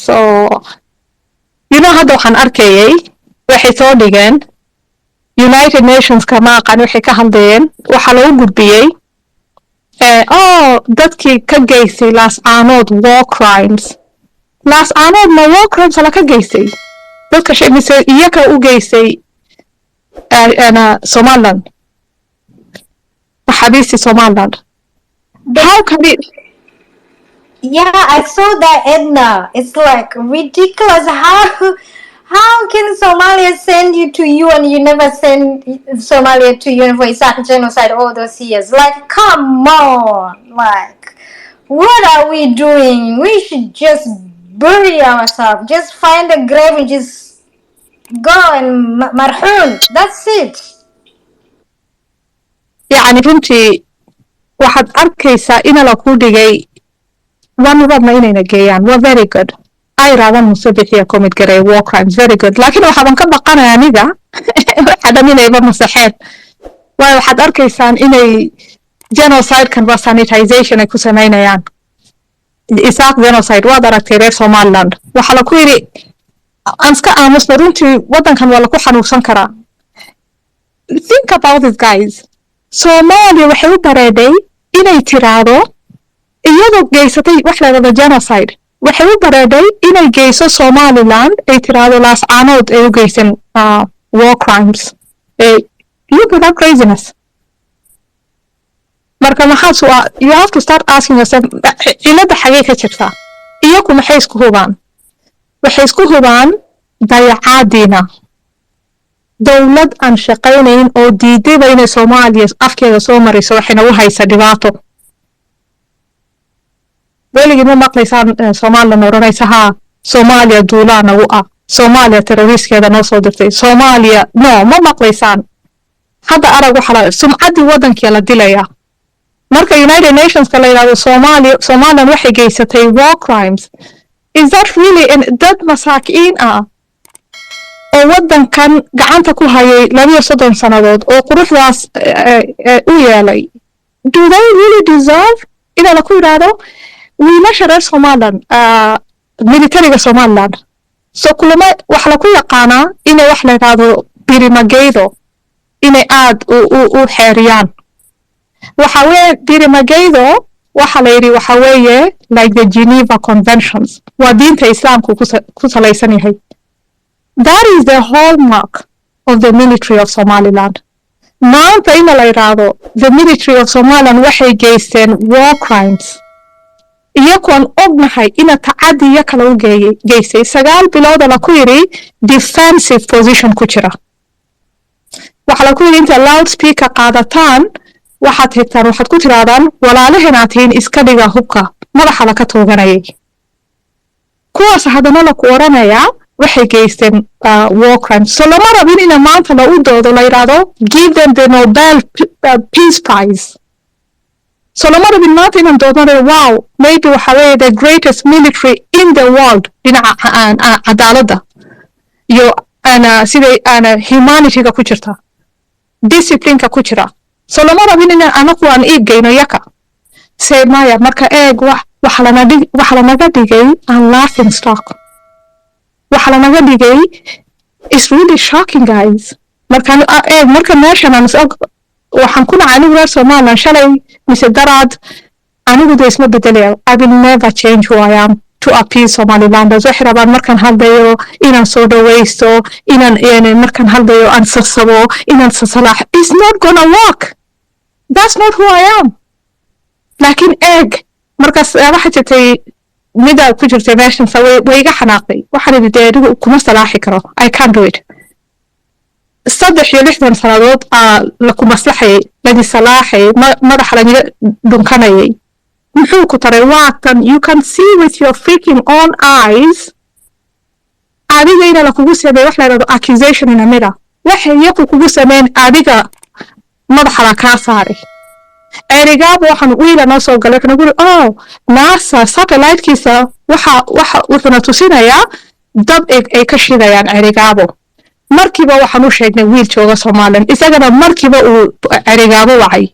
So hadda waxaan arkayay waxay soo dhigeen United Nations kama aqaan waxay ka hadlayeen waxa lagu gudbiyay dadkii ka geystay Laascaanood war crimes. Laascaanood ma war crimes la ka geystay dadka mise iyaga u geystay Somaliland xabiisi Somaliland. How can it? Yeah, I saw that, Edna. It's like ridiculous. How can Somalia send you to you and you never send Somalia to you for Isaac genocide all those years? Like, come on. Like, what are we doing? We should just bury ourselves. Just find a grave and just go and marhoon. That's it. يعني runtii waxaad arkaysaa in la ku dhigay wadna inayna geeyaan waa very good ay raadaan Muuse bixiya commit garay war crimes very good laakiin waxaan ka baqanayaa aniga xadaminayba masaxeed waxaad arkaysaan inay genocide kan waa sanitization ay ku sameynayaan isaaq genocide waa aragtay reer Somaliland waxa la ku yiri anska aamusna runtii wadankan waa la ku xanuunsan karaa. Think about this guys. Somalia waxay u bareeday inay tiraado iyadoo geysatay wax la yiraahdo genocide waxay u bareeday inay geyso Somaliland ay tiraado Laascaanood ay u geysan war crimes. Look at that craziness. Marka maxaa you have to start asking yourself ilada xagee ka jirta iyagu maxay isku hubaan waxay isku hubaan dayacaadina dawlad aan shaqaynayn oo diiday inay Soomaaliya afkeeda soo mariso waxayna u haysaa dhibaato weligii ma maqlaysaan Somaliland oranaysaha Soomaaliya duulaana u ah Soomaaliya terroriskeeda noo soo dirtay Soomaaliya no ma maqlaysaan hadda arag waxa sumcadii wadankii la dilaya marka United Nations ka la yiraahdo Somaliland waxay geysatay war crimes. Is that really dad masaakiin ah oo wadankan gacanta ku hayay 12 sanadood oo quruxdaas u yeelay? Do they really deserve ila la ku yiraahdo wiilasha reer Somaliland militariga Somaliland so kulama wax la ku yaqaana inay wax la yiraahdo birimageydo inay aad u xeeriyaan waxa weeye birimageydo waxa la yiri waxa weeye like the Geneva Conventions waa diinta islaamku ku salaysan yahay. That is the hallmark of the military of Somaliland. Maanta in la yiraahdo the military of Somaliland waxay geysteen war crimes iyagoon ognahay ina tacadiya kala u geysay 9 bilood la ku yiri defensive position ku jira waxa la ku yiri inta loudspeaker qaadataan waxaad higtaan waxaad ku tiraadaan walaalaheenaatiin iska dhiga hubka madaxa la ka tooganayay kuwaas haddana la ku oranayaa waxay geysteen war crimes. So lama rabin ina maanta la u doodo la yiraahdo give them the Nobel Peace Prize. So lama rabin maanta inaan doodno wow maybe waxa weeye the greatest military in the world dhinaca cadaaladda iyo siday humanity-ga ku jirta discipline-ka ku jira. So lama rabin inaan anagu aan iibgeyno yaka say maya marka eeg waxa lanaga dhigay aan laughing stock waxa lanaga dhigay is really shocking guys marka meeshan aan waxaan ku nacay anigu reer Somaliland shalay mise daraad anigu isma bedelayo I will never change who I am to appease Somaliland waxay rabaan markaan hadlayo inaan soo dhawaysto inaan markaan hadlayo aan sasabo inaan sasalaax it's not gonna work. That's not who I am. Laakiin eeg markaas waxa jirtay mida ku jirtay meeshan way iga xanaaqday waxaan idin kuma salaaxi karo I can't do it. 63 sanadood la ku maslaxay la salaaxay madaxa la dhunkanayay muxuu ku taray waatan you can see with your freaking own eyes adiga ina la kugu sameeyay wax la yiraahdo accusation in amida waxay iyagu kugu sameeyeen adiga madaxa la ka saaray erigaabo waxaan wiila noo soo galay kana guri NASA satellite-kiisa waxa wuxuu tusinayaa dab ay ka shidayaan erigaabo markiiba waxaan u sheegnay wiil jooga Somaliland isagana markiiba uu erigaabo wacay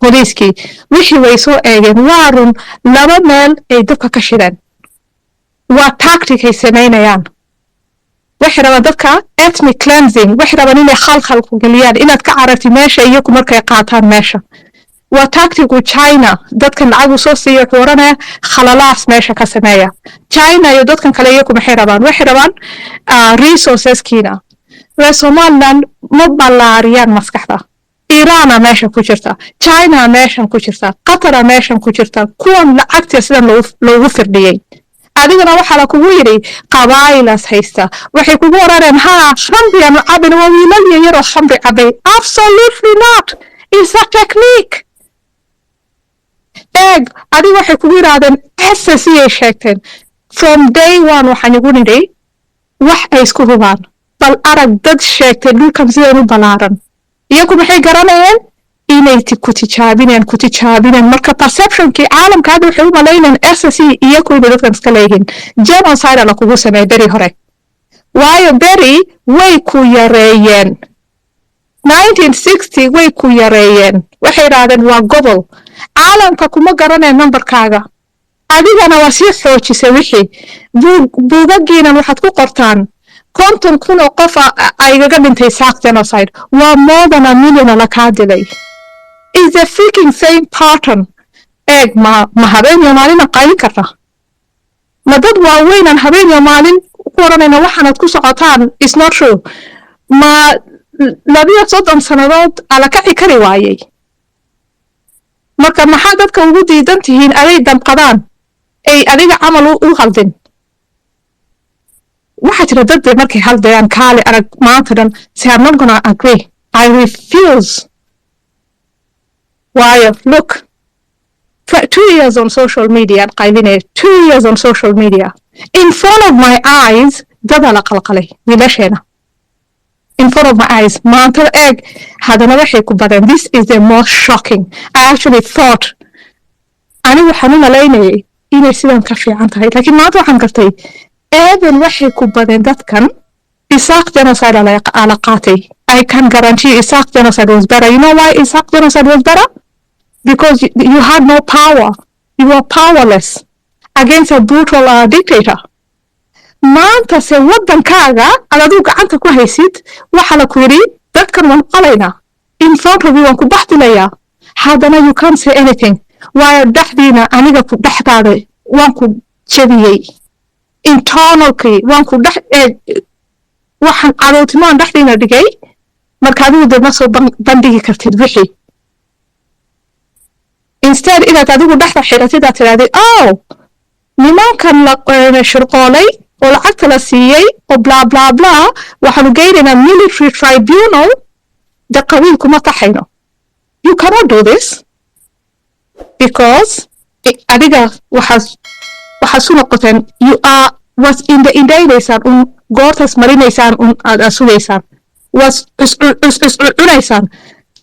booliiskii wixii way soo eegeen waarun laba meel ay dabka ka shideen waa tactic ay samaynayaan waxay rabaan dadka ethnic cleansing waxay rabaan inay khalkhal ku geliyaan inaad ka cararti meesha iyagu markay qaataan meesha waa tactigu China dadkan lacagu soo siiyo wuxuu oranaya khalalaas meesha ka sameeya China iyo dadkan kale iyagu maxay rabaan waxay rabaan resourceskiina waa Somaliland ma balaariyaan maskaxda Iran meesha ku jirta China meesha ku jirta Qatar meesha ku jirta kuwan lacagta sidan loogu firdhiyay adigana waxa la kugu yiri qabaayilas haysta waxay kugu oranayaan ha khamri ama cabin waa wiilal yar oo khamri cabay absolutely not it's a technique adiga waxay kugu yiraahdeen SSC ay sheegteen from day one waxaan ugu nidhi wax ay isku hubaan bal arag dad sheegtay dhulkan sidaan u balaaran iyagu maxay garanayeen inay ku tijaabineen marka perceptionkii caalamka hadda waxay u malaynayaan SSC iyagu inay dadkan iska leeyihiin genocide la kugu sameeyay beri hore waayo beri way ku yareeyeen 1960 way ku yareeyeen waxay yiraahdeen waa gobol caalamka kuma garanayaan numberkaaga adigana waa sii xoojisay wixii buugagiina waxaad ku qortaan 50,000 oo qof ay gaga dhintay saaq genocide waa more than a million la ka dilay is a freaking same pattern ma habeen iyo maalin qaylin karta ma dad waaweyn aan habeen iyo maalin ku oranayna waxaanad ku socotaan is not true ma 20 sanadood ala kaci kari waayay marka maxaa dadka ugu diidan tihiin aday damqadaan ay adiga camal u khaldin waxa jira dad markay haldayaan kaali arag maanta dhan say I'm not gonna agree I refuse why look 2 years on social media qaybine 2 years on social media in front of my eyes dadala qalqalay wiilasheena in front of my eyes maanta hadana waxay ku badan this is the most shocking I actually thought anigu waxaan u malaynayay inay sidan ka fiican tahay laakiin maanta waxaan gartay waxay ku badan dadkan Isaaq genocide ala qaatay I can guarantee Isaaq genocide was better you know why Isaaq genocide was better because you had no power you were powerless against a brutal dictator maanta se wadankaaga adadu gacanta ku haysid waxa la ku yiri dadkan waan qalayna in front of you waan ku baxdilayaa hadana you can't say anything waayo dhaxdiina aniga ku dhaxdaada waan ku jabiyay internally waan ku waxaan cadowtimaan dhaxdiina dhigay marka adigu dad ma soo bandhigi kartid wixii instead inaad adigu dhaxda xiratid aad tiraahday nimankan la shirqoolay oo lacagta la siiyay oo bla bla bla waxaanu geynaynaa military tribunal da qabiil kuma taxayno you cannot do this because adiga waxaad noqoteen you are was in the indaynaysaan goortas marinaysaan aad sugaysaan was cunaysaan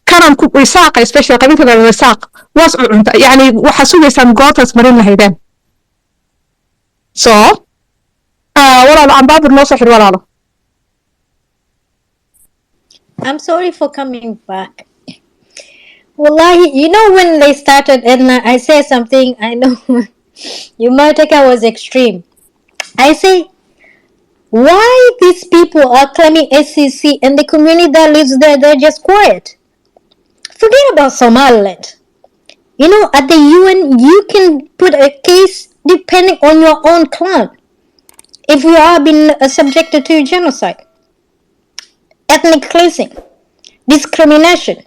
kanan ku Isaaq especially qabiilka la Isaaq was cunta yani waxaad sugaysaan goortas marin lahaydeen so walaal aan baabur noo soo xir walaalo I'm sorry for coming back. Wallahi, you know when they started Edna, I said something, I know you might think I was extreme. I say, why these people are claiming SCC and the community that lives there, they're just quiet? Forget about Somaliland. You know, at the UN, you can put a case depending on your own clan. If you are being subjected to genocide, ethnic cleansing, discrimination,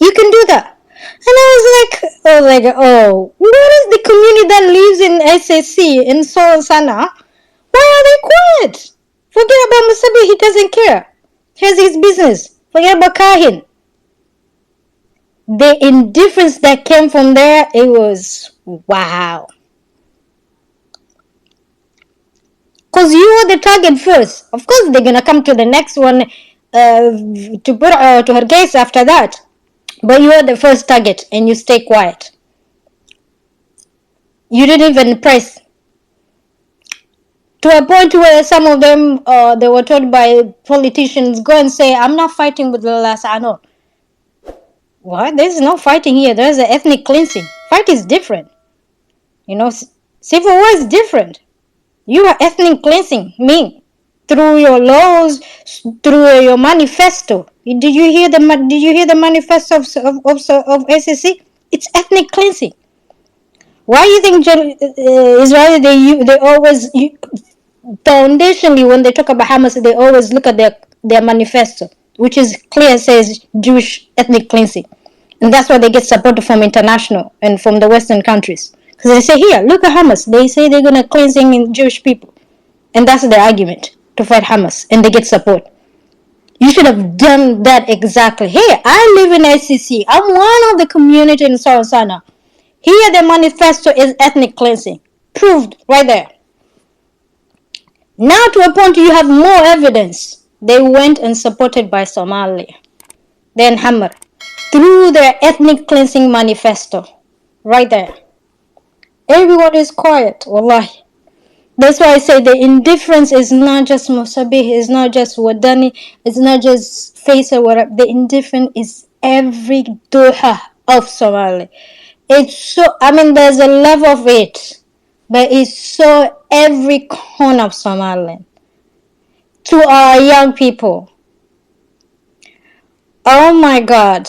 you can do that. And I was like, what is the community that lives in SSC in Sana? Why are they quiet? Forget about Musabi, he doesn't care. He has his business. Forget about Kahin. The indifference that came from there, it was wow. Because you were the target first. Of course, they're going to come to the next one to put to her case after that. But you were the first target and you stay quiet. You didn't even press. To a point where some of them, they were told by politicians, go and say, I'm not fighting with the Laascaanood. What? There's no fighting here. There's an ethnic cleansing. Fight is different. You know, civil war is different. You are ethnic cleansing me through your laws, through your manifesto. Did you hear the manifesto of SSC? It's ethnic cleansing. Why do you think Israel they always foundationally when they talk about Hamas they always look at their manifesto, which is clear says Jewish ethnic cleansing, and that's why they get support from international and from the Western countries because they say here look at Hamas, they say they're gonna cleansing in Jewish people, and that's their argument to fight Hamas, and they get support. You should have done that exactly. Hey, I live in SCC. I'm one of the community in Sarasana. Here the manifesto is ethnic cleansing. Proved right there. Now to a point you have more evidence. They went and supported by Somalia. Then Hammer. Through their ethnic cleansing manifesto. Right there. Everyone is quiet. Wallahi. That's why I say the indifference is not just Musabih, it's not just Wadani, it's not just Faisal, whatever. The indifference is every doha of Somalia. It's so, I mean, there's a level of it, but it's so every corner of Somaliland. To our young people, oh my God,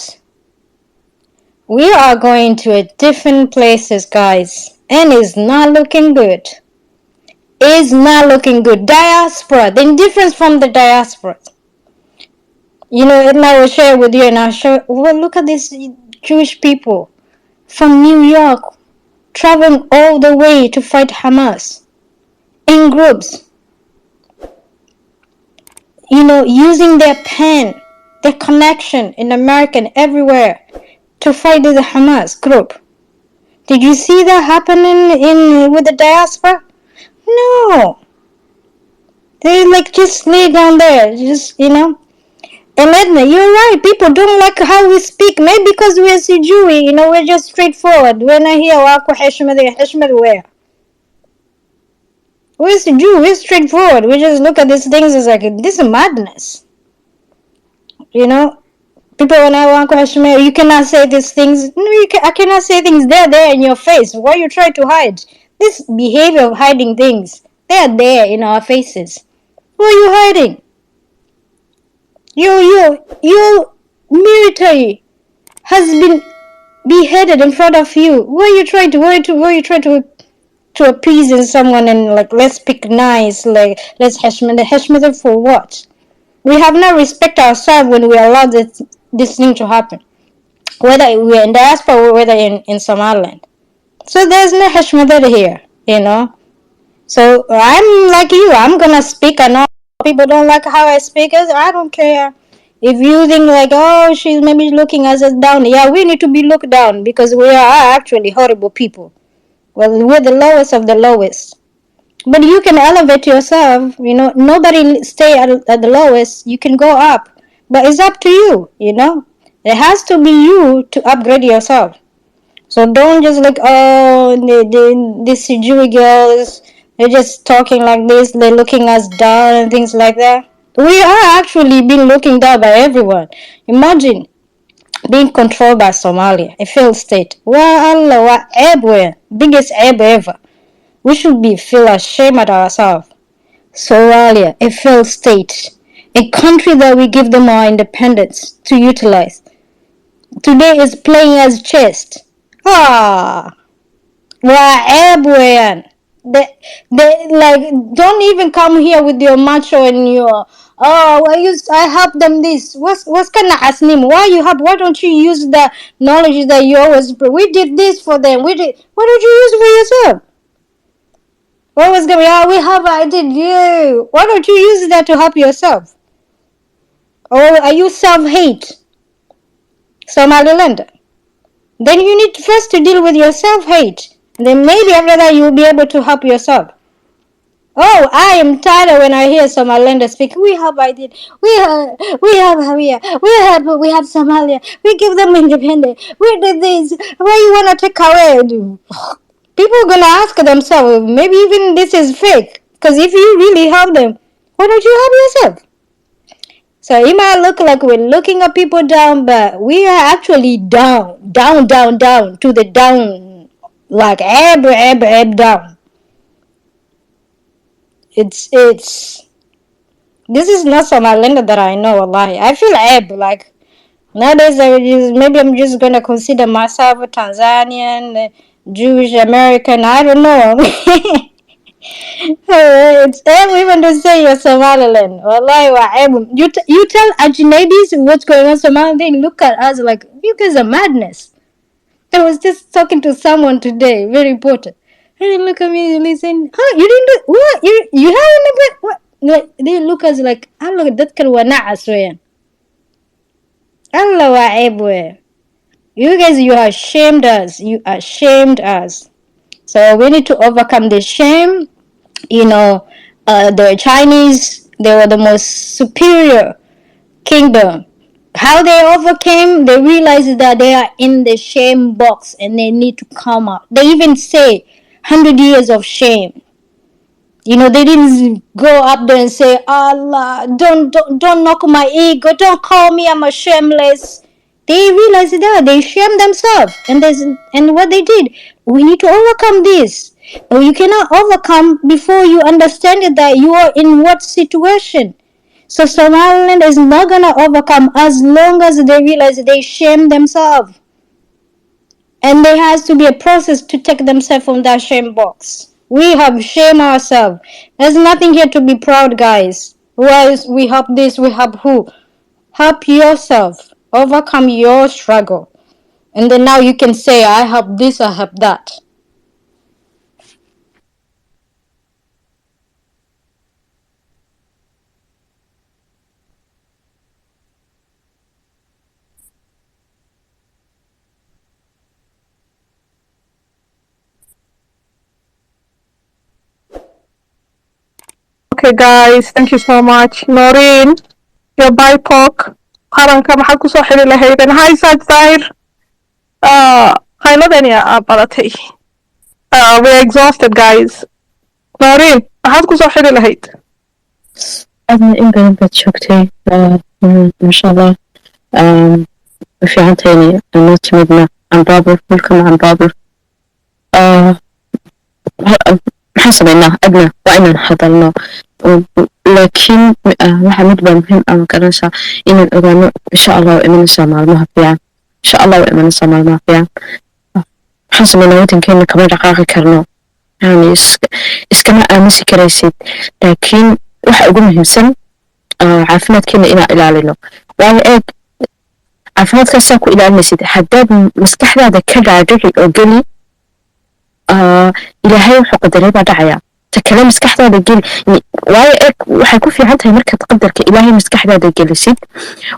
we are going to a different places, guys, and it's not looking good. It's not looking good. Diaspora, the indifference from the diaspora. You know, and I will share with you, and I'll show. Well, look at these Jewish people from New York traveling all the way to fight Hamas in groups. You know, using their pen, their connection in America and everywhere to fight the Hamas group. Did you see that happening with the diaspora? No. They like just lay down there, just, you know. And Edna, you're right. People don't like how we speak. Maybe because we're Sijui, you know, we're just straightforward. When I hear Wako Heshmad where? We're Sijui, we're straightforward. We just look at these things as like, this is madness. You know? People when I Wako Heshmad, you cannot say these things. No, I cannot say things. They're there in your face. Why you try to hide? This behavior of hiding things, they're there in our faces. What are you hiding? Your military has been beheaded in front of you. Why are you trying to appease someone and like let's pick nice, like let's hashmada for what? We have not respect ourselves when we allow this thing to happen. Whether we're in diaspora or whether in Somaliland. So there's no hashmada here, you know. So I'm like you, I'm gonna speak. I know people don't like how I speak. I don't care. If you think like, oh, she's maybe looking us down. Yeah, we need to be looked down because we are actually horrible people. Well, we're the lowest of the lowest. But you can elevate yourself. You know, nobody stay at the lowest. You can go up. But it's up to you, you know. It has to be you to upgrade yourself. So don't just like, oh, these Jewish girls, they're just talking like this, they're looking us down and things like that. We are actually being looking down by everyone. Imagine being controlled by Somalia, a failed state. Well, Allah, biggest ever. We should feel ashamed at ourselves. Somalia, a failed state, a country that we give them our independence to utilize. Today is playing as chess. Weyan. They like don't even come here with your macho and your I help them this. What's kind of asnim? Why don't you use the knowledge that you always we did this for them. Why don't you use it for yourself? What was going on? I did you. Why don't you use that to help yourself? Or are you self-hate? Somaliland? Then you need first to deal with your self-hate. Then maybe after that you will be able to help yourself. Oh, I am tired when I hear Somalilanders speak. We have Somalia. We give them independence. We did this. Why you wanna take away? People are gonna ask themselves. Maybe even this is fake. Because if you really help them, why don't you help yourself? So it might look like we're looking at people down, but we are actually down to the down, like ebb down. it's this is not Somaliland that I know. Wallahi, I feel aib like nowadays. Maybe I'm just gonna consider myself a Tanzanian, Jewish American. I don't know. It's aib even to say you're Somaliland. Wallahi, wa aib. You tell Ajnabis what's going on in Somaliland. They look at us like you guys are madness. I was just talking to someone today, very important. And they look at me and listen, huh, you didn't do what? You haven't been what? Like, they look at us like, Allah dadkan waa nacas weeyaan. Allah waa ceeb weeyaan. You guys, you are shamed us. You are shamed us. So we need to overcome this shame. You know, the Chinese, they were the most superior kingdom. How they overcame, they realized that they are in the shame box and they need to come out. They even say 100 years of shame. You know, they didn't go up there and say, Allah, don't knock my ego, don't call me, I'm a shameless. They realized that they shamed themselves, and what they did, we need to overcome this. But you cannot overcome before you understand that you are in what situation. So Somaliland is not gonna overcome as long as they realize they shame themselves. And there has to be a process to take themselves from that shame box. We have shamed ourselves. There's nothing here to be proud, guys. Why we help this, we help who? Help yourself. Overcome your struggle. And then now you can say, I help this, I help that. Okay, guys, thank you so much. Noreen, your BIPOC. qaranka maxaad ku soo xiri lahaydeen? Hi, Sajdair. Qayladani badatay. We're exhausted, guys. Noreen, maxaad ku soo xiri lahayd? أنا إن بدن بتشوكتي ما شاء الله في عن تاني أنا تمدنا عن بابر كلكم عن بابر حسب إنه أدنى وإن حضرنا لكن محمد بمهم أنا كنسا إن الأذان إن شاء الله وإمن السماء ما فيها إن شاء الله وإمن السماء ما فيها حسب إنه يمكن كنا كمان دقائق كرنا يعني إسكما أمسي كريسيد لكن waxa ugu muhiimsan caafimaadkeena inaan ilaalino waayo eeg caafimaadkaasaa ku ilaalinaysid haddaad maskaxdaada ka dhaadhici oo geli ilaahay wuxuu qadaray baa dhacaya ta kale maskaxdaada geli waayo eeg waxay ku fiican tahay markaad qadarka ilaahay maskaxdaada gelisid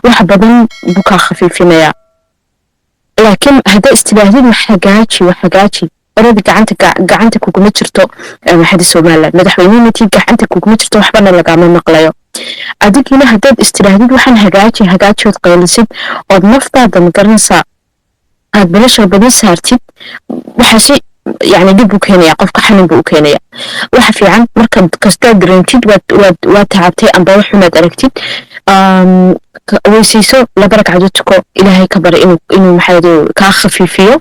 wax badan buu kaa khafiifinaya laakiin haddaa istibaahdid wax hagaaji orada gacanta kuguma jirto maxadi Somaliland madaxweynaha gacanta kuguma jirto waxbana lagama maqlayo adigina haddaad istiraahid waxaan hagaajood qaylisid oo naftaada magaranaysa aad bilasha badan saartid waxa shay يعني دب كينيا قفك حنين بو كينيا waxa fiican marka kasta dareentid waa taabtay amba wax xumaad aragtid weysiiso la barakacdo tuko ilaahay ka bari inuu maxaydo ka khafiifiyo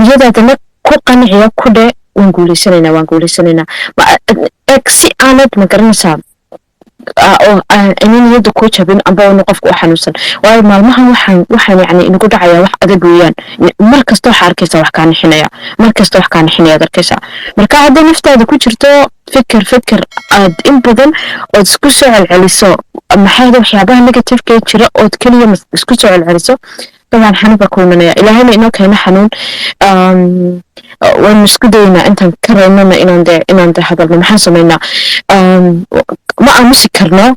niyadaadana ku qanciyo ku dhe waan guuleysanayna si aanad magaranaysaa oo aanin niyada ku jabin amba uu qofku xanuunsan waayo maalmahan waxaan yani inagu dhacaya wax adag weeyaan markasta waxa arkaysa wax kaan xinaya darkaysa marka hadda naftaada ku jirto fikir aad in badan oo isku soo celceliso maxay waxyaabaha negative jira oo kaliya isku soo celceliso طبعا حنبقى كلنا إلهنا إنه كان حنون ونسكدينا أنت كررنا إن عند هذا المحاسن إنه ما أمسكرنا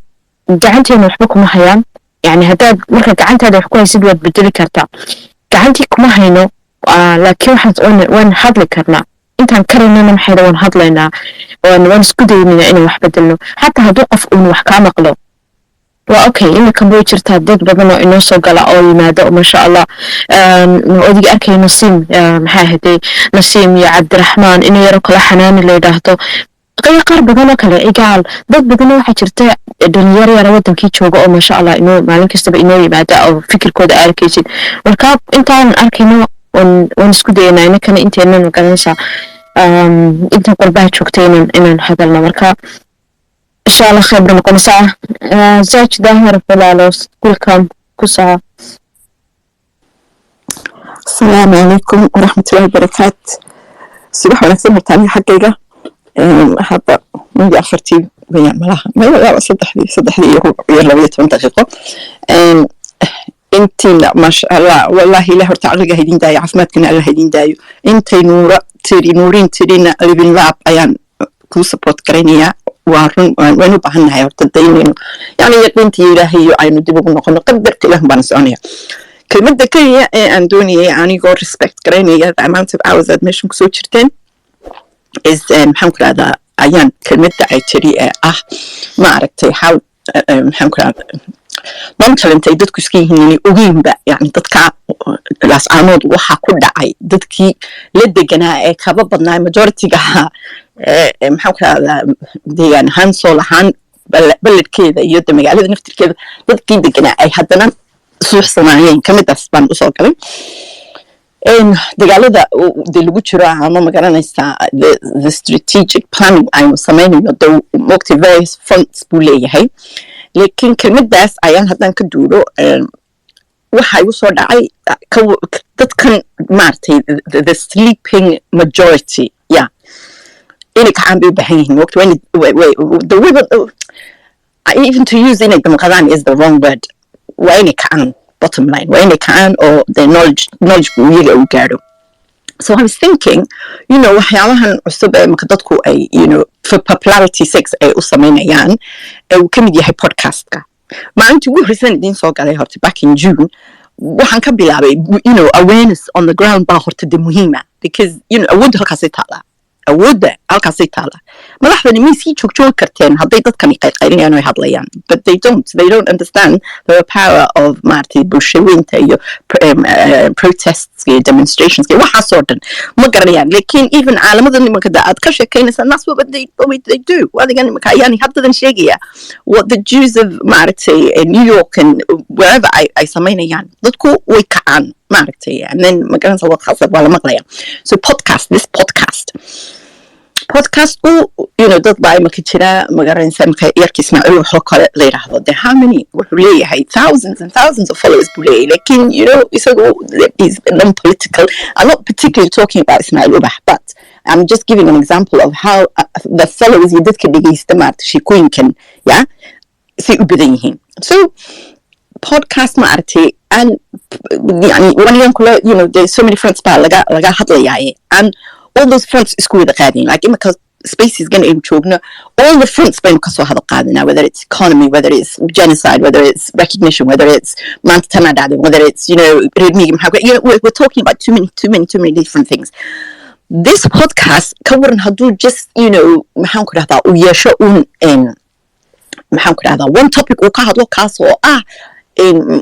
جعنتي إنه حبكم هيام يعني هذا مرة جعنت هذا حكوا يصير بدري كرتا جعنتي كم هينو لكن حد وين هذا كرنا أنت كررنا من حدا وين هذا لنا ونسكدينا إنه وحبدلنا حتى هدوقف إنه وحكام قلو وأوكي إنك كم بيجرت هدد بدنا إنه سوق على أول ماذا ما شاء الله ودي أكيد نسيم محاهدي نسيم يا عبد الرحمن إنه يروك لحنان اللي يدهته غير قرب بدنا كله إيجال ضد بدنا واحد جرت الدنيا يا رواد كي تشوقه ما شاء الله إنه معلك يستبق إنه يبعد أو فكر كود أركيسين والكاب أنت عن أركينه ونسكدينا إنه كان أنت إنه كان نسا inta qurbaha joogtay inaan hadalno marka insha Allah khayr noqon saa zaaj daahir falaalo welcome kusaa السلام عليكم ورحمة الله وبركاته. صباح ونكسر مرتاني حقيقة هذا من أخرتي بيعملها ما لا صدح لي يلا 8 دقيقة. انتي لا ما شاء الله والله له تعالى هيدين داي عفمات كنا الله هيدين دايو انتي نورين ترينا اللي لعب أيان كل سبورت كرينيا وارن وينو بحنا هاي ورتدينه يعني يقينتي إلهي عينو دبوا نقول قدرت لهم بنسانية كلمة ذكية أندوني يعني go respect كرينيا the amount of hours admission كسو شرتين is محمد هذا أيان كلمة ذا تري ما عرفتي حاول محمد هذا ممكن أنت يدك سكين يقوم بقى يعني تتكع Laascaanood waxa ku dhacay dadkii la deganaa ee kaba badnaa majority-ga maxaa ku raada deegaan ahaan soo lahaan baledkeeda iyo magaalada naftirkeeda dadkii deganaa ay haddana suuxsanaayeen kamidaas baan u soo galay dagaalada lagu jiro ama magaranaysaa the strategic planning aynu samaynayno moogtay various fronts buu leeyahay laakiin kelmadaas ayaan haddaan ka duulo waxa igu soo dhacay dadkan maartay the sleeping majority inay kacaan bay u baahan yihiin moogtay the women even to use inay damqadaan is the wrong word waa inay kacaan bottom line waa inay kacaan oo the knowledge buu iyaga u gaadho so I was thinking waxyaabahan cusub ee marka dadku ay for popularity sake ay u samaynayaan uu ka mid yahay podcastka maalintii ugu horreysay idiin soo galay horta back in June waxaan ka bilaabay awareness on the ground baa horta de muhiima because awoodda halkaasay taala madaxdani may sii joogjoogi karteen hadday dadkani qayqaylinayaan oo hadlayaan but they don't understand the power of maartay bulshaweynta iyo protests iyo demonstrations waxaasoo dhan ma garanayaan laakiin even caalamada nimanka aad ka sheekaynaysaa that's what they do adiga nimanka ayaan haddadan sheegaya what the Jews of maartay New York and wherever ay samaynayaan dadku way kacaan maartay and then magaranaysa wad khasab waa la maqlaya so this podcast dad baa imaka jira magaranaysa marka yarkii Ismaaciil wuxuu kale la yiraahdo de how many wuxuu leeyahay thousands and thousands of followers buu leeyahay laakiin isagu is non-political. I'm not particularly talking about Ismaaciil Ubax but I'm just giving an example of how the followers iyo dadka dhegeysta maarta sheekooyinkan si u badan yihiin so podcast maartay and yani wanigan kula there's so many fronts baa laga hadlayaaye and all those fronts isku wada qaadin like imaka spaces gan in joogno all the fronts baynu kasoo hada qaadina whether it's economy whether it's genocide whether it's recognition whether it's maantana dhacday whether it's we're talking about too many different things. This podcast ka waran hadduu just maxaan ku dhahdaa u yeesho maxaan ku dhahdaa one topic uu ka hadlo kaas oo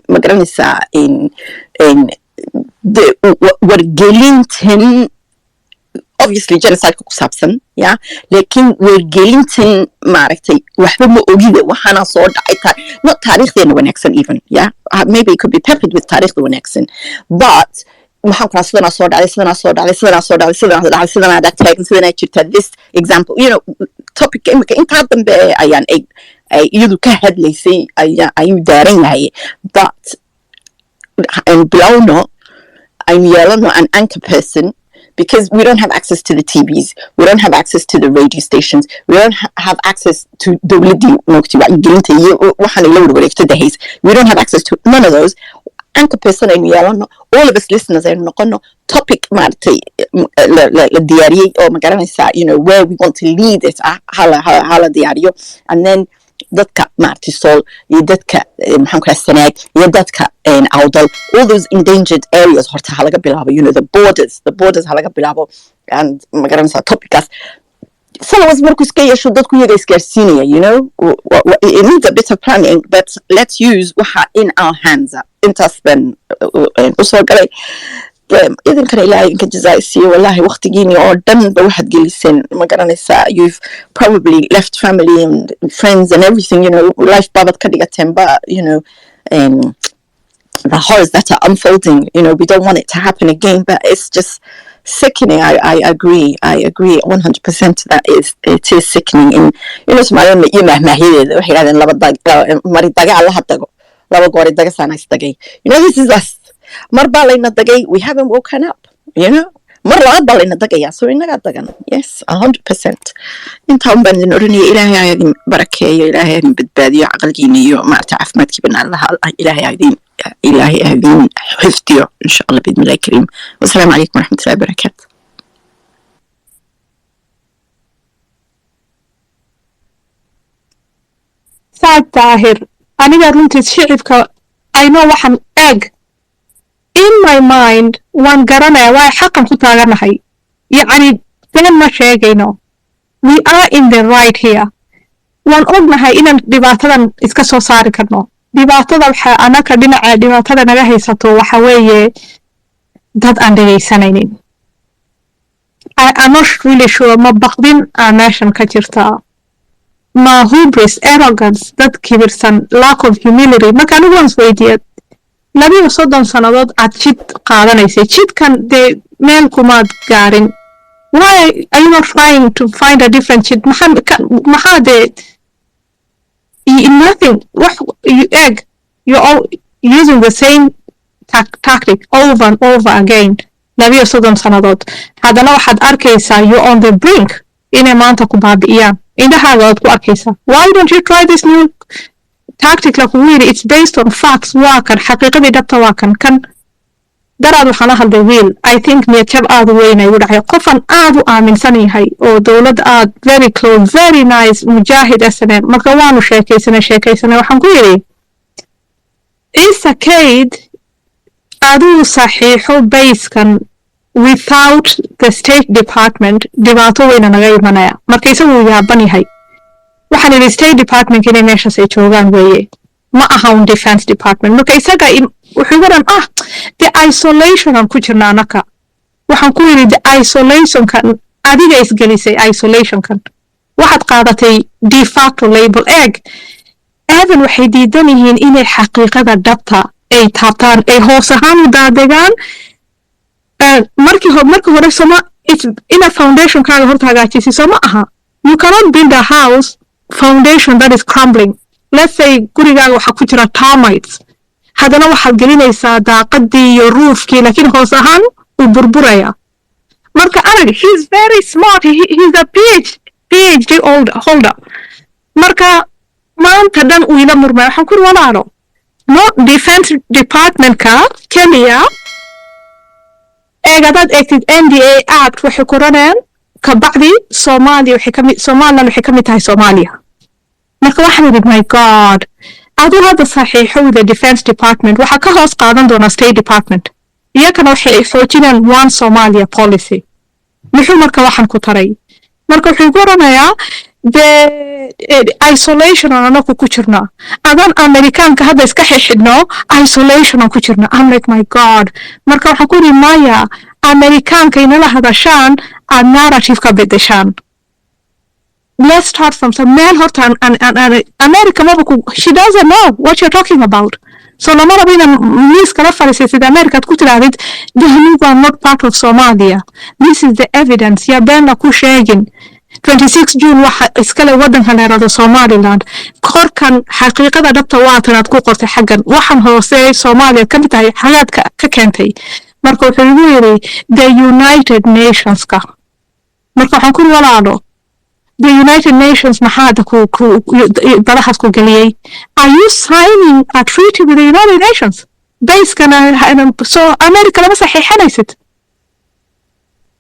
ma garanaysaa wargelintan obviously genocide ku saabsan laakiin wargelintan maaragtay waxba ma ogida waxaana soo dhacay not taariikhdeena wanaagsan even maybe it could be peppered with taariikhda wanaagsan but maxaan ku sidanaa soo dhacday sidanaa dhactaagan sidanaa jirta this example topic imika intaa dambe ayaan ay iyadu ka hadlaysay ayuu daaran yahay but bilowno aynu yeelano an anchor person because we don't have access to the TVs, we don't have access to the radio stations, we don't have access to dawladii moogtay wacyigelinta iyo waxaan la wareegto dahays, we don't have access to none of those. Anchor person aynu yeelano all of us listeners aynu noqono topic maartay la diyaariyey oo ma garanaysaa where we want to lead it hala diyaariyo and then dadka maartay sool iyo dadka maxaan ku sanaag iyo dadka awdal all those endangered areas horta halaga bilaabo the borders halaga bilaabo and ma garanaysaa topickaas followers markuu iska yeesho dadku iyaga isgaarsiinaya it needs a bit of planning but let's use waxa in our hands intaas ban usoo galay idinkana ilaahay inka jazaa'isiyo wallahi waqtigiini oo dhan ba waxaad geliseen ma garanaysaa you've probably left family and friends and everything life baabad ka dhigateen ba the horrors that are unfolding we don't want it to happen again but it's just sickening. I agree. I agree 100% that it is sickening. In Somaliland, you know, this is us. We haven't woken up, you know. So yes, 100%. intaan baan idin oranaya ilaahay aa idin barakeeyo ilaahay aa idin badbaadiyo caqalkiina iyo maarta caafimaadkiibana ilaahay aa idin xifdiyo insha allah biidnillahi kariim. Wassalaamu calaykum waraxmatullahi wabarakaatu. saad daahir aniga runtii shicibka ayno waxaan eeg in my mind waan garanaya waa xaqan ku taaganahay yacni been ma sheegayno. We are in the right here. waan ognahay inaan dhibaatadan iska soo saari karno. dhibaatada waxa anaka dhinaca dhibaatada naga haysato waxa weeye dad aan dhegaysanaynin. I'm not really sure ma baqdin meeshan ka jirta. ma hubris, arrogance, dad kibirsan, lack of humility. marka anigu waan isweydiiyay 30 sannadood aad jid qaadanaysay jidkan dee meel kumaad gaarin. Why are you not trying to find a different jid? maxaa dee nothing. You're all using the same tactic over and over again. 30 sannadood haddana waxaad arkaysaa you're on the brink inay maanta ku baabi'iyaan. indhahaaga waad ku arkaysaa. Why don't you try this new tactic? like really it's based on facts. waa kan xaqiiqadii dhabta waa kan daraad waxaan la hadlay wiil I think niyadjab aad u weyn ay u dhacay. qofan aad u aaminsan yahay oo dowlad aad very close very nice mujaahid SNM. marka waanu sheekaysanay waxaan ku yidhi Isa Kaid aduu saxiixo bayskan without the State Department dhibaato weyna naga imanaya. marka isagu yaaban yahay waxaan idhi State Department inay meeshaas ay joogaan weeye ma aha un Defense Department. marka isaga wuxuu garan the isolation aan ku jirna anaka. waxaan ku yidhi the isolationkan adiga isgelisay isolationkan waxaad qaadatay de facto label egg. aadan waxay diidan yihiin inay xaqiiqada dhabta ay taabtaan ay hoos ahaan u daadegaan. markii hore ina foundationkaaga horta hagaajisay soo ma aha. you cannot build a house foundation that is crumbling. let's say gurigaaga waxaa ku jira termites haddana waxaad gelinaysaa daaqadii iyo roofkii laakiin hoos ahaan uu burburaya. marka anag he's very smart. he's a PhD holder. marka maanta dhan uu ila murmaya waxaan ku walaalo no Defense Departmentka keliya eegadaad eegtid NDA Act waxay ku raneen kabacdi Somaliland waxay ka mid tahay Somalia. marka waxaan idhi my god aduu hadda saxiixo with the Defense Department waxaa ka hoos qaadan doona State Department. iyakana waxay xoojinaan one Somalia policy. muxuu marka waxaan ku taray. marka wuxuu ku oranayaa the isolation aan anaku ku jirna adan Amerikaanka hadda iska xixidno isolation aan ku jirna. I'm like my god. marka waxaan ku yidhi maya Amerikaanka inala hadashaan aad narrative ka bedeshaan. let's start from some male horta America she doesn't know what you're talking about. so lama rabo inaan miis kala fadhiisaysid America ad ku tirahdid we are not part of Somalia. this is the evidence. yaa beenna ku sheegin. 26 June waxa iskale wadanka la yiraahdo Somaliland. korkan xaqiiqada dhabta waatan aad ku qortay xaggan waxaan hoose Soomaaliya ka mid tahay xalaad ka keentay. marka wuxuu yiri the United Nations ka. marka waxaan ku walaalo the United Nations maxaad ku dalaxas ku galiyay. are you signing a treaty with the United Nations? base kana so America lama saxiixanaysid.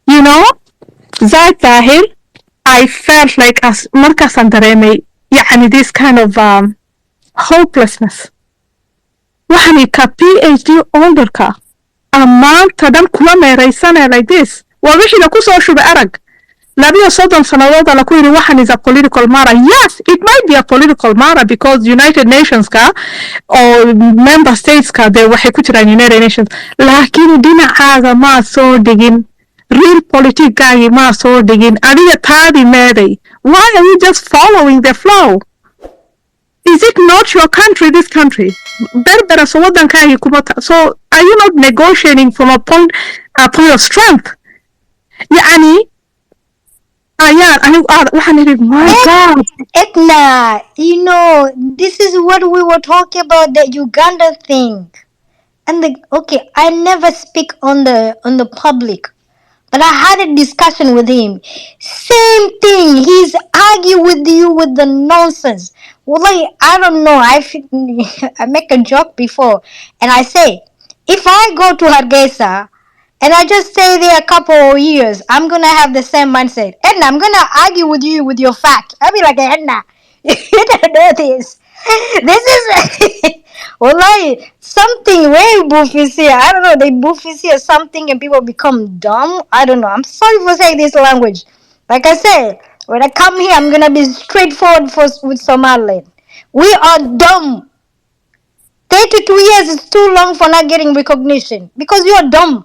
you know that Tahir I felt like as markaasan dareemay yani this kind of hopelessness. waxani ka PhD holderka amaanta dhan kula meeraysanaya like this. waa wixii la ku soo shubay arag 30 sannadood la ku yiri waxan is a political matter. yes it might be a political matter because United Nations ka or member states ka they waxay ku jiraan United Nations laakiin dhinacaaga ma soo dhigin. real politics ma soo dhigin. adiga taadi meeday. why are you just following the flow? is it not your country? this country berbera so wadankaagi kuma so are you not negotiating from a point of strength? يعني ayaan anigu aad waxaan idhi my god Edna, you know, this is what we were talking about, the Uganda thing. And okay, I never speak on the public, but I had a discussion with him. Same thing. He's arguing with you with the nonsense. Well, like, I don't know. I make a joke before, and I say, if I go to Hargeisa and I just stay there a couple of years, I'm gonna have the same mindset. Edna, I'm gonna argue with you with your fact. I'll be like, Edna, you don't know this. This is well, like something way boofies here. I don't know. They boofies here something and people become dumb. I don't know. I'm sorry for saying this language. Like I said, when I come here, I'm gonna be straightforward with Somaliland. We are dumb. 32 years is too long for not getting recognition because you are dumb.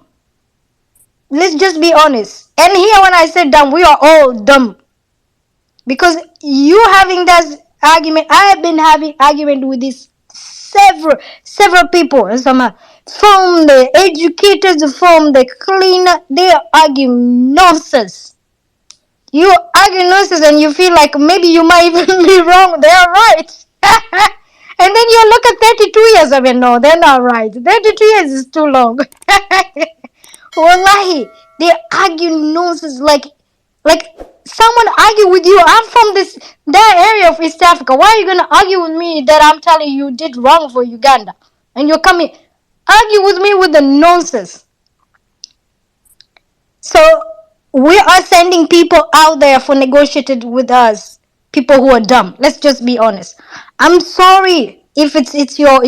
Let's just be honest. And here, when I say dumb, we are all dumb. Because you having that argument, I have been having argument with this several people in Somalia. From the educators, from the cleaner, they are arguing nonsense. You argue nonsense and you feel like maybe you might even be wrong. They are right. And then you look at 32 years. I mean, no, they're not right. 32 years is too long. Wallahi, they argue nonsense like someone argue with you. I'm from that area of East Africa. Why are you gonna argue with me that I'm telling you did wrong for Uganda? And you're coming argue with me with the nonsense. So we are sending people out there for negotiated with us. People who are dumb. Let's just be honest. I'm sorry if it's your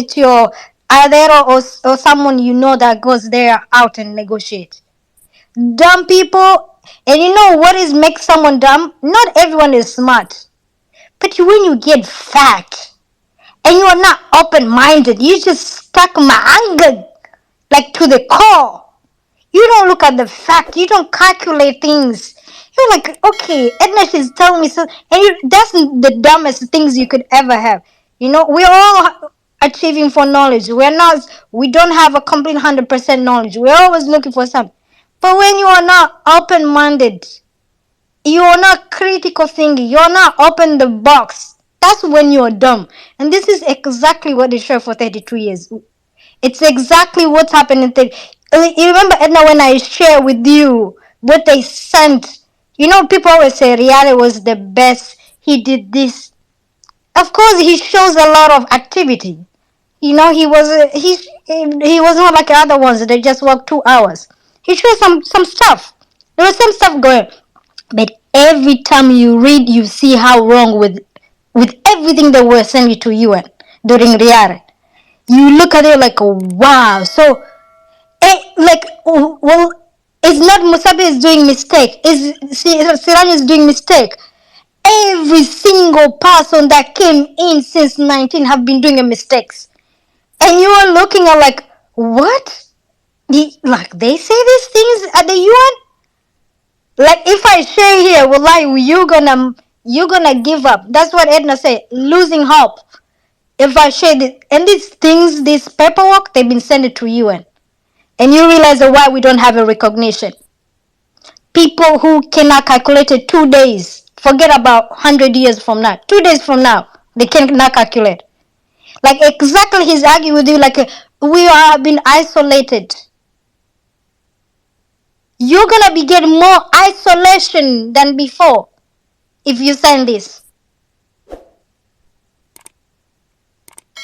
Adero or someone you know that goes there out and negotiate. Dumb people. And you know what is make someone dumb? Not everyone is smart. But when you get fat and you are not open-minded, you just stuck my anger like to the core. You don't look at the fact. You don't calculate things. You're like, okay, Edna is telling me so, and that's the dumbest things you could ever have. You know, we're all achieving for knowledge. We don't have a complete 100% knowledge. We're always looking for something. But when you are not open-minded, you are not critical thinking, you're not open the box, that's when you're dumb. And this is exactly what they share for 32 years. It's exactly what's happening. You remember, Edna, when I share with you what they sent? You know, people always say Riale was the best. He did this. Of course, he shows a lot of activity. You know, he was not like the other ones. They just worked 2 hours. He showed some stuff. There was some stuff going. But every time you read, you see how wrong with everything that was sent to UN during Riare. You look at it like, wow. So, well, it's not Musabe is doing mistake. It's Siraj is doing mistake. Every single person that came in since 19 have been doing mistakes. And you are looking at like, what? Like, they say these things at the UN? Like, if I share here, well, like, you're gonna give up. That's what Edna said, losing hope. If I share this, and these things, this paperwork, they've been sent to UN. And you realize why we don't have a recognition. People who cannot calculate it 2 days, forget about 100 years from now. 2 days from now, they cannot calculate. Like, exactly, he's arguing with you like we have been isolated. You're gonna be getting more isolation than before if you send this.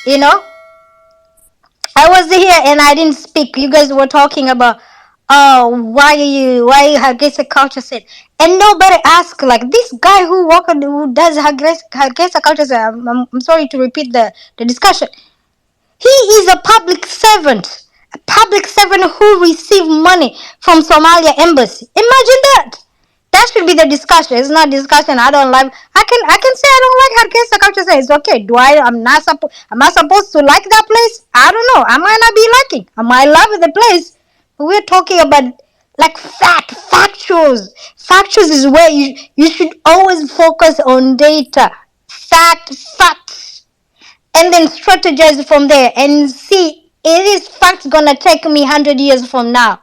You know? I was here and I didn't speak. You guys were talking about why Hargeisa culture said, and nobody asked like this guy who does Hargeisa culture said, I'm sorry to repeat the discussion. He is a public servant who received money from Somalia embassy. Imagine that. That should be the discussion. It's not discussion. I don't like. I can say I don't like Hargeisa culture. Say it's okay. I'm not supposed to like that place? I don't know. I might not be liking. I might love the place. But we're talking about like factuals. Factuals is where you should always focus on data. Facts. And then strategize from there and see, is this fact gonna take me 100 years from now?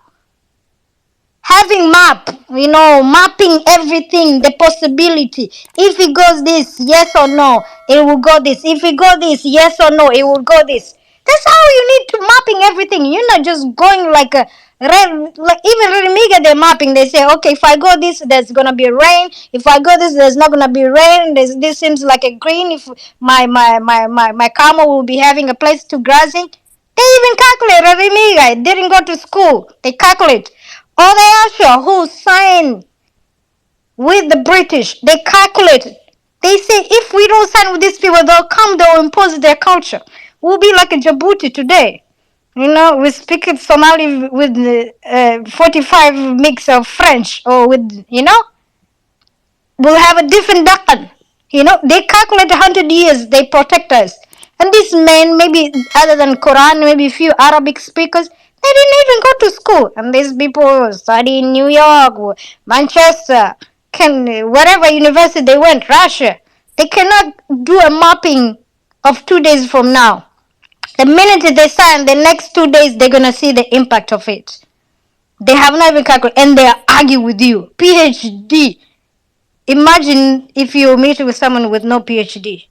having mapping everything, the possibility. If it goes this, yes or no, it will go this. If it go this, yes or no, it will go this. That's how you need to mapping everything. You're not just going like a like even Remiga they're mapping. They say, okay, if I go this, there's gonna be rain. If I go this, there's not gonna be rain. This seems like a green. If my camel will be having a place to grazing. They even calculate Remiga. Didn't go to school. They calculate. Or they Asha who signed with the British, they calculated. They say if we don't sign with these people, they'll come, they'll impose their culture. We'll be like a Djibouti today. We speak Somali with 45 mix of French, or with, we'll have a different Dakhan. They calculate 100 years, they protect us. And these men, maybe other than Quran, maybe a few Arabic speakers, they didn't even go to school. And these people study in New York, Manchester, wherever university they went, Russia. They cannot do a mapping of 2 days from now. The minute they sign, the next 2 days, they're going to see the impact of it. They have not even calculated, and they argue with you. PhD. Imagine if you meet with someone with no PhD.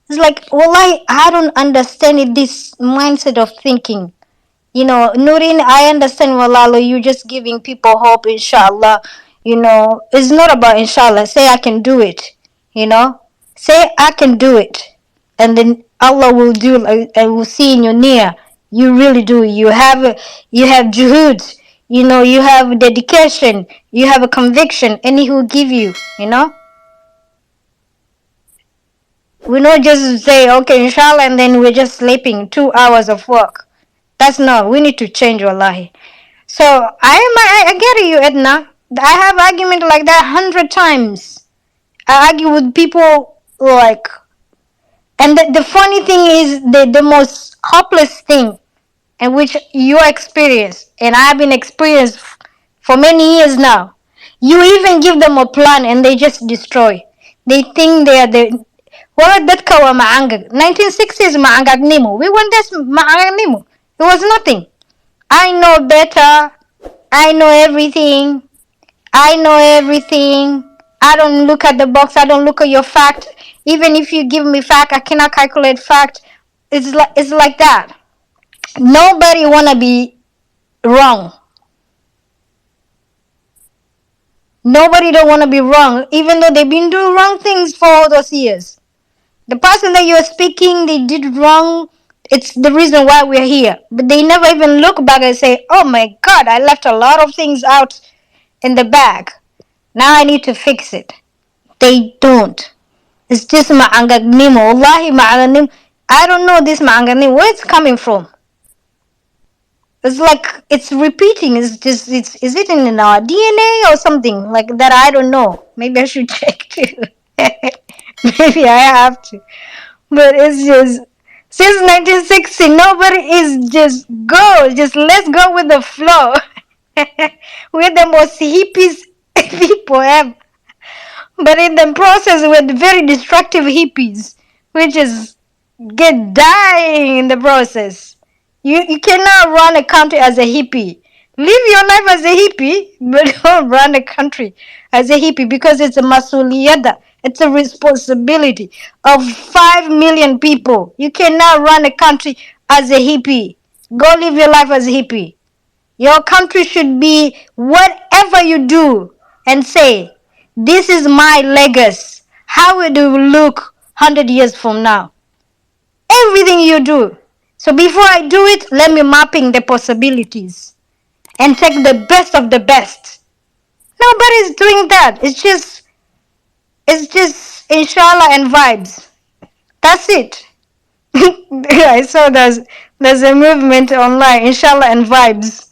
It's like, well, I don't understand it, this mindset of thinking. Nurin, I understand, Walalo, you just giving people hope, inshallah. It's not about inshallah. Say I can do it. Say I can do it. And then Allah will do, and will see in your near. You really do. You have juhud. You have dedication. You have a conviction, and He will give you. We not just say, okay, inshallah, and then we're just sleeping 2 hours of work. That's not. We need to change, wallahi. So I get you, Edna. I have argument like that 100 times. I argue with people like, and the funny thing is the most hopeless thing, in which you experience, and I've been experienced for many years now. You even give them a plan and they just destroy. They think they are the that kawa maangag. 1960s maangag nimo. We want this maangag nimo. It was nothing. I know better. I know everything. I know everything. I don't look at the box. I don't look at your fact. Even if you give me fact, I cannot calculate fact. It's like that. Nobody wanna be wrong. Nobody don't wanna be wrong, even though they've been doing wrong things for all those years. The person that you're speaking, they did wrong. It's the reason why we're here. But they never even look back and say, oh my God, I left a lot of things out in the bag. Now I need to fix it. They don't. It's just ma'angagnimo. Wallahi ma'angagnimo. I don't know this ma'angagnimo. Where it's coming from? It's like it's repeating. Is it in our DNA or something like that? I don't know. Maybe I should check too. Maybe I have to. But it's just, since 1960, nobody is just let's go with the flow. We're the most hippies people ever. But in the process, we're the very destructive hippies, which is get dying in the process. You cannot run a country as a hippie. Live your life as a hippie, but don't run a country as a hippie, because it's a masuliyada. It's a responsibility of 5 million people. You cannot run a country as a hippie. Go live your life as a hippie. Your country should be whatever you do and say, this is my legacy. How will it look 100 years from now? Everything you do. So before I do it, let me mapping the possibilities and take the best of the best. Nobody's doing that. It's just inshallah and vibes. That's it. I saw there's a movement online, inshallah and vibes.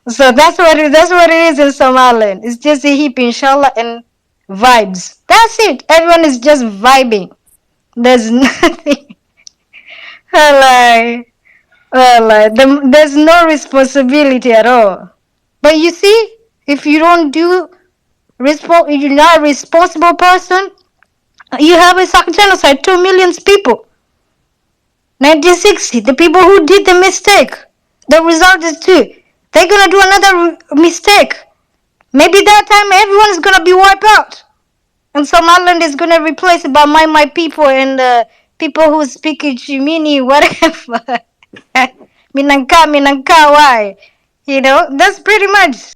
So that's what it is in Somaliland. It's just a heap, inshallah and vibes. That's it. Everyone is just vibing. There's nothing. There's no responsibility at all. But you see, if you don't if you're not a responsible person, you have a genocide, 2 million people. 1960, the people who did the mistake, the result is 2. They're gonna do another mistake. Maybe that time everyone's gonna be wiped out. And Somaliland is gonna replace it by my people and people who speak Chimini, whatever. Minangka, why? You know, that's pretty much